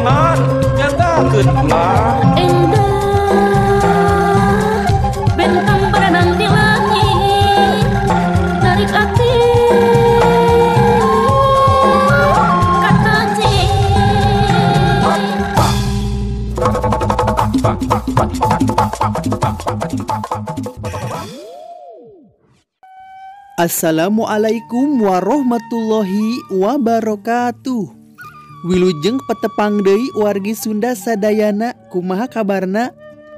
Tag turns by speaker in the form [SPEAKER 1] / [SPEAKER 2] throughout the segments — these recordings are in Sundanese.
[SPEAKER 1] Jangan, jagakeunlah.
[SPEAKER 2] Endah bentang berenang di langit, tarik hati kata
[SPEAKER 3] Assalamualaikum warahmatullahi wabarakatuh. Wilujeng petepang deui wargi Sunda sadayana, kumaha kabarna?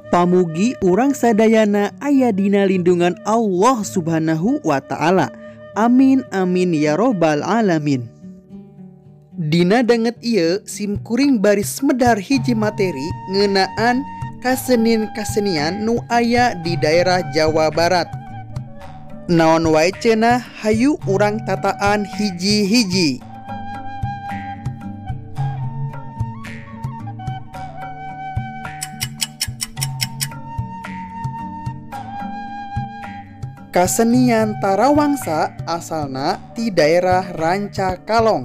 [SPEAKER 3] Pamugi urang sadayana aya dina lindungan Allah Subhanahu wa taala. Amin amin ya robbal alamin. Dina danget ieu simkuring baris medar hiji materi ngeunaan kasenian nu aya di daerah Jawa Barat. Naon wae cenah, hayu urang tataan hiji-hiji. Kasenian Tarawangsa asalna ti daerah Rancakalong.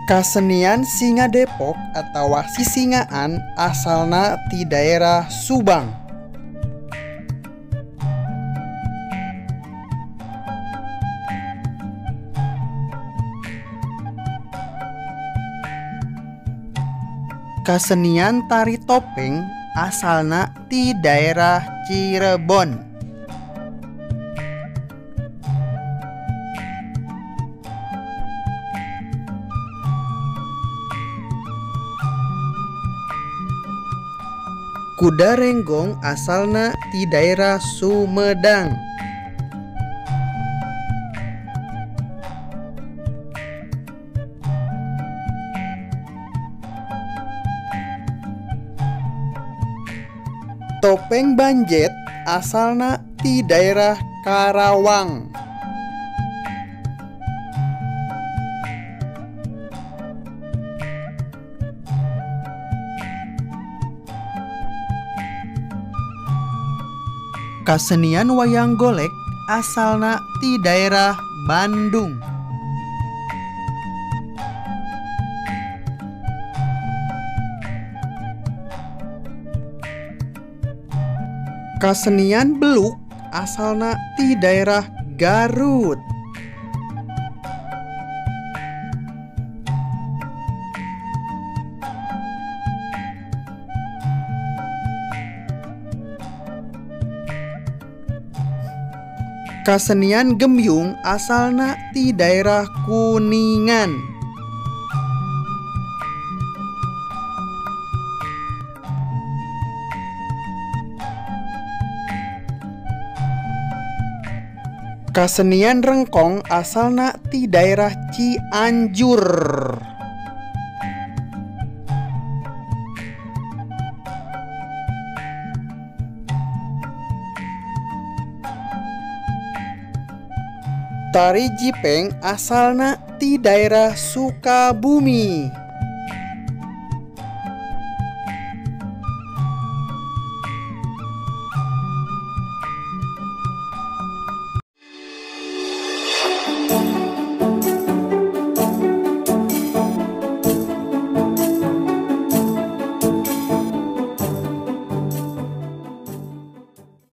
[SPEAKER 3] Kasenian Singa Depok atau Sisingaan asalna ti daerah Subang. Kasenian Tari Topeng asalna ti daerah Cirebon. Kuda Renggong asalna ti daerah Sumedang. Topeng Banjet asalna ti daerah Karawang. Kasenian Wayang Golek asalna ti daerah Bandung. Kasenian Beluk asalna ti daerah Garut. Kasenian Gembyung asalna ti daerah Kuningan. Kasenian Rengkong asalna ti daerah Cianjur. Tari Jipeng asalna ti daerah Sukabumi.